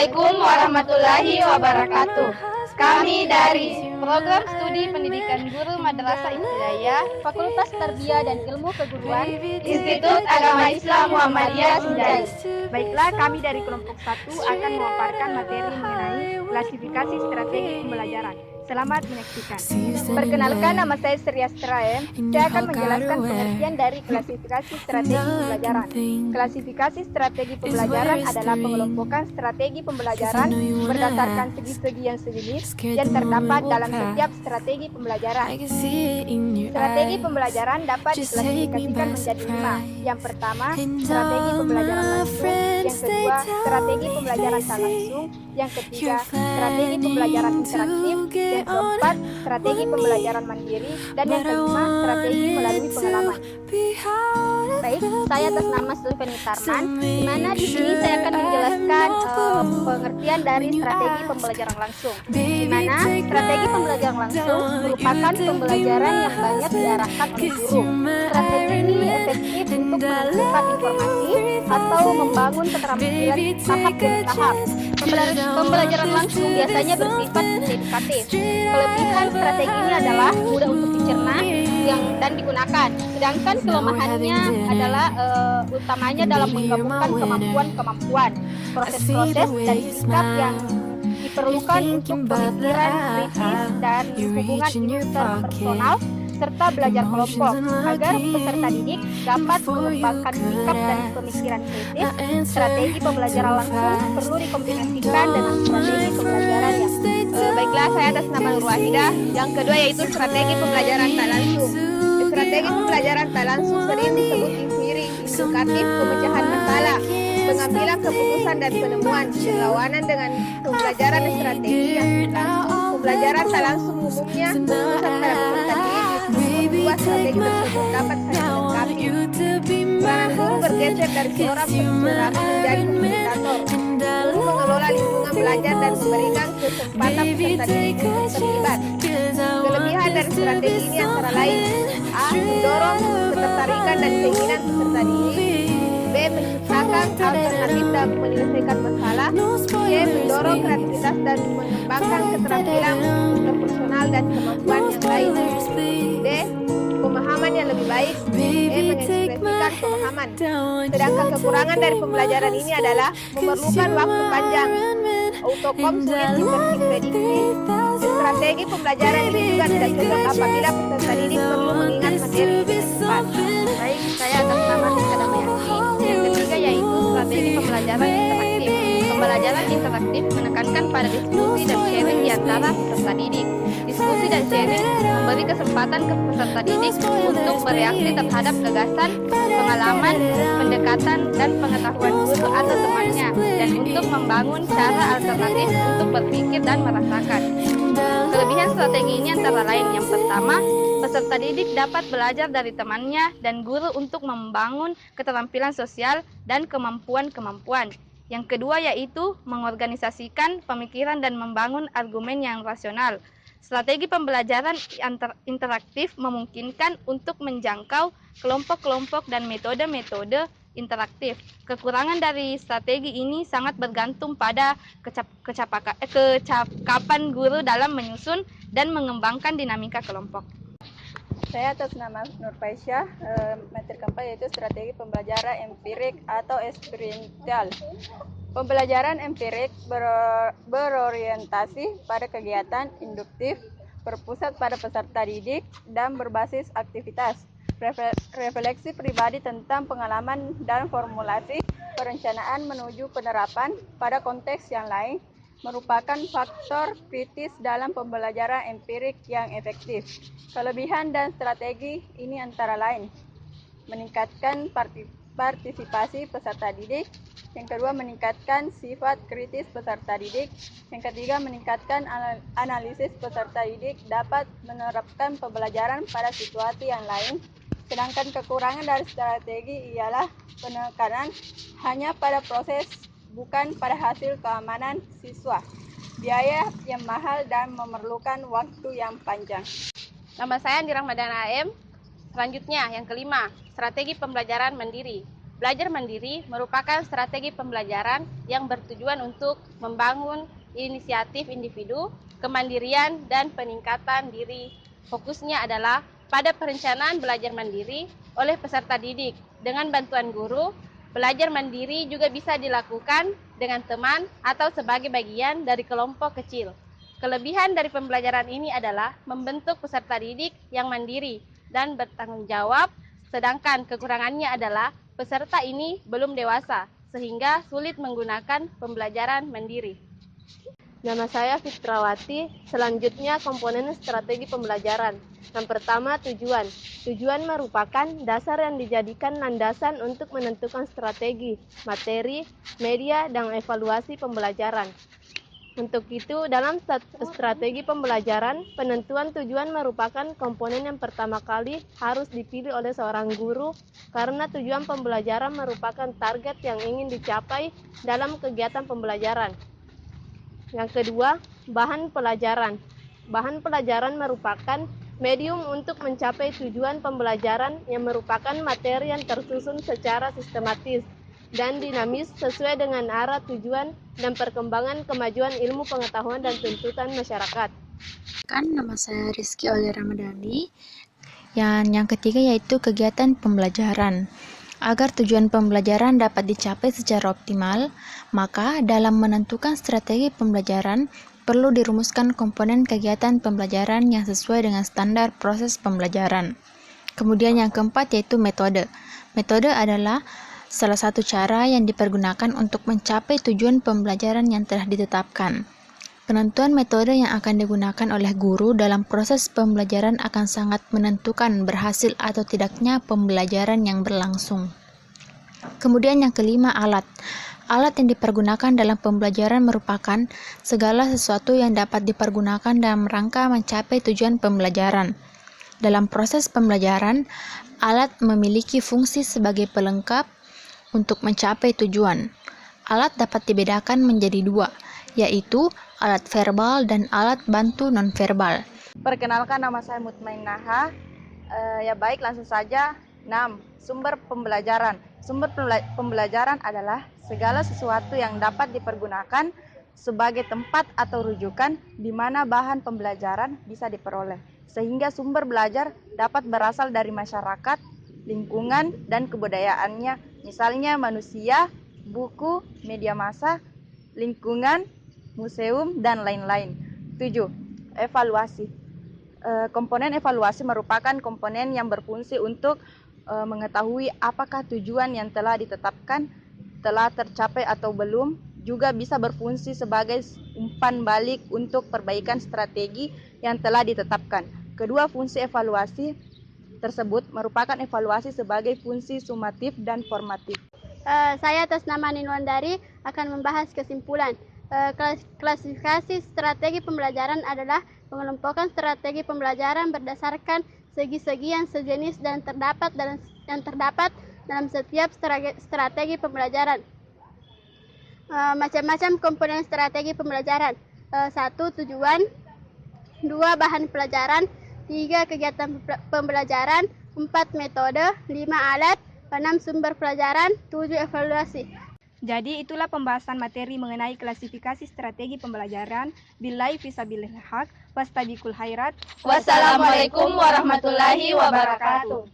Assalamualaikum warahmatullahi wabarakatuh. Kami dari Program Studi Pendidikan Guru Madrasah Ibtidaiyah, Fakultas Tarbiyah dan Ilmu Keguruan, Institut Agama Islam Muhammadiyah Sinjai. Baiklah, kami dari kelompok 1 akan memaparkan materi mengenai klasifikasi strategi pembelajaran. Selamat menyaksikan. Perkenalkan, nama saya Sri Astraem. Saya akan menjelaskan pengertian dari klasifikasi strategi pembelajaran. Klasifikasi strategi pembelajaran adalah pengelompokan strategi pembelajaran berdasarkan segi-segi yang sejenis yang terdapat dalam setiap strategi pembelajaran. Strategi pembelajaran dapat diklasifikasikan menjadi 5. Yang pertama, strategi pembelajaran langsung. Yang kedua, strategi pembelajaran tak langsung. Yang ketiga, strategi pembelajaran interaktif. Yang keempat, strategi pembelajaran mandiri. Dan yang kelima, strategi melalui pengalaman. Baik, saya atas nama Sulfeni Tarman, di mana di sini saya akan menjelaskan pengertian dari strategi pembelajaran langsung. Di mana strategi pembelajaran langsung merupakan pembelajaran yang banyak diarahkan oleh guru. Strategi ini efektif untuk mengumpulkan informasi atau membangun keterampilan tahap demi tahap. Pembelajaran langsung biasanya bersifat edukatif. Kelebihan strategi ini adalah mudah untuk dicerna dan digunakan. Sedangkan kelemahannya adalah utamanya dalam menggabungkan kemampuan, proses-proses dan sikap yang diperlukan untuk pemikiran kritis dan hubungan interpersonal serta belajar kelompok agar peserta didik dapat mengembangkan sikap dan pemikiran kritis. Strategi pembelajaran langsung perlu dikombinasikan dengan strategi pembelajaran yang Baiklah, saya atas nama Nur Wahidah. Yang kedua yaitu strategi pembelajaran tak langsung. Strategi pembelajaran tak langsung sering disebut inquiry, indukatif, pemecahan masalah, pengambilan keputusan dan penemuan. Berlawanan dengan pembelajaran strategi yang langsung, pembelajaran tak langsung umumnya berpusat pada peserta didik. Dua strategi tersebut dapat saling melengkapi. Peranan guru bergeser dari seorang penceramah menjadi fasilitator. Guru mengelola lingkungan belajar dan memberikan kesempatan peserta didik terlibat. Kelebihan dari strategi ini antara lain: A. Mendorong ketertarikan dan keinginan peserta didik. B. Menciptakan alternatif dan menyelesaikan masalah. C. Mendorong kreativitas dan mengembangkan keterampilan interpersonal dan kemampuan yang lain. D. Pemahaman yang lebih baik. E. Mengekspresikan pemahaman. Sedangkan kekurangan dari pembelajaran ini adalah memerlukan waktu panjang. Autokom sulit diprediksi. Strategi pembelajaran ini juga tidak cocok apabila peserta didik perlu mengingat materi dengan cepat. Baik, saya atas nama Rizka Damayanti. Yang ketiga yaitu strategi pembelajaran interaktif. Pembelajaran interaktif menekankan pada diskusi dan sharing di antara peserta didik. Diskusi dan sharing memberi kesempatan ke peserta didik untuk bereaksi terhadap gagasan, pengalaman, pendekatan, dan pengetahuan guru atau temannya, dan untuk membangun cara alternatif untuk berpikir dan merasakan. Kelebihan strategi ini antara lain: yang pertama, peserta didik dapat belajar dari temannya dan guru untuk membangun keterampilan sosial dan kemampuan-kemampuan. Yang kedua yaitu mengorganisasikan pemikiran dan membangun argumen yang rasional. Strategi pembelajaran interaktif memungkinkan untuk menjangkau kelompok-kelompok dan metode-metode interaktif. Kekurangan dari strategi ini sangat bergantung pada kecakapan guru dalam menyusun dan mengembangkan dinamika kelompok. Saya atas nama Nur Faisyah, materi keempat yaitu strategi pembelajaran empirik atau eksperimental. Pembelajaran empirik berorientasi pada kegiatan induktif, berpusat pada peserta didik, dan berbasis aktivitas. Refleksi pribadi tentang pengalaman dan formulasi perencanaan menuju penerapan pada konteks yang lain merupakan faktor kritis dalam pembelajaran empirik yang efektif. Kelebihan dan strategi ini antara lain: meningkatkan partisipasi peserta didik. Yang kedua, meningkatkan sifat kritis peserta didik. Yang ketiga, meningkatkan analisis peserta didik dapat menerapkan pembelajaran pada situasi yang lain. Sedangkan kekurangan dari strategi ialah penekanan hanya pada proses, bukan pada hasil keamanan siswa, biaya yang mahal, dan memerlukan waktu yang panjang. Nama saya Andi Rahmadana AM. Selanjutnya, yang kelima, strategi pembelajaran mandiri. belajar mandiri merupakan strategi pembelajaran yang bertujuan untuk membangun inisiatif individu, kemandirian, dan peningkatan diri. Fokusnya adalah pada perencanaan belajar mandiri oleh peserta didik. Dengan bantuan guru, belajar mandiri juga bisa dilakukan dengan teman atau sebagai bagian dari kelompok kecil. Kelebihan dari pembelajaran ini adalah membentuk peserta didik yang mandiri dan bertanggung jawab, sedangkan kekurangannya adalah peserta ini belum dewasa, sehingga sulit menggunakan pembelajaran mandiri. Nama saya Fitrawati. Selanjutnya komponen strategi pembelajaran. Yang pertama, tujuan. Tujuan merupakan dasar yang dijadikan landasan untuk menentukan strategi, materi, media, dan evaluasi pembelajaran. Untuk itu, dalam strategi pembelajaran, penentuan tujuan merupakan komponen yang pertama kali harus dipilih oleh seorang guru karena tujuan pembelajaran merupakan target yang ingin dicapai dalam kegiatan pembelajaran. Yang kedua, bahan pelajaran. Bahan pelajaran merupakan medium untuk mencapai tujuan pembelajaran yang merupakan materi yang tersusun secara sistematis dan dinamis sesuai dengan arah tujuan dan perkembangan kemajuan ilmu pengetahuan dan tuntutan masyarakat. Nama saya Rizky Oli Ramadhani. Yang ketiga yaitu kegiatan pembelajaran. Agar tujuan pembelajaran dapat dicapai secara optimal, maka dalam menentukan strategi pembelajaran perlu dirumuskan komponen kegiatan pembelajaran yang sesuai dengan standar proses pembelajaran. Kemudian yang keempat yaitu metode. Metode adalah salah satu cara yang dipergunakan untuk mencapai tujuan pembelajaran yang telah ditetapkan. Penentuan metode yang akan digunakan oleh guru dalam proses pembelajaran akan sangat menentukan berhasil atau tidaknya pembelajaran yang berlangsung. Kemudian yang kelima, alat. Alat yang dipergunakan dalam pembelajaran merupakan segala sesuatu yang dapat dipergunakan dalam rangka mencapai tujuan pembelajaran. Dalam proses pembelajaran, alat memiliki fungsi sebagai pelengkap untuk mencapai tujuan. Alat dapat dibedakan menjadi dua, yaitu alat verbal dan alat bantu nonverbal. Perkenalkan, nama saya Mutmainah. Ya baik, langsung saja. 6. Sumber pembelajaran. Sumber pembelajaran adalah segala sesuatu yang dapat dipergunakan sebagai tempat atau rujukan di mana bahan pembelajaran bisa diperoleh, sehingga sumber belajar dapat berasal dari masyarakat, lingkungan, dan kebudayaannya, misalnya manusia, buku, media massa, lingkungan, museum, dan lain-lain. 7. Evaluasi. Komponen evaluasi merupakan komponen yang berfungsi untuk mengetahui apakah tujuan yang telah ditetapkan telah tercapai atau belum, juga bisa berfungsi sebagai umpan balik untuk perbaikan strategi yang telah ditetapkan. Kedua fungsi evaluasi tersebut merupakan evaluasi sebagai fungsi sumatif dan formatif. Saya atas nama Ninwandari akan membahas kesimpulan. Klasifikasi strategi pembelajaran adalah pengelompokan strategi pembelajaran berdasarkan segi-segi yang sejenis dan terdapat dalam setiap strategi pembelajaran. Macam-macam komponen strategi pembelajaran. 1. Tujuan. 2. Bahan pelajaran. 3. Kegiatan pembelajaran. 4. Metode. 5. Alat. 6. Sumber pelajaran. 7. Evaluasi. Jadi itulah pembahasan materi mengenai klasifikasi strategi pembelajaran. Billahi fisabilil haq, wastabiqul khairat. Wassalamualaikum warahmatullahi wabarakatuh.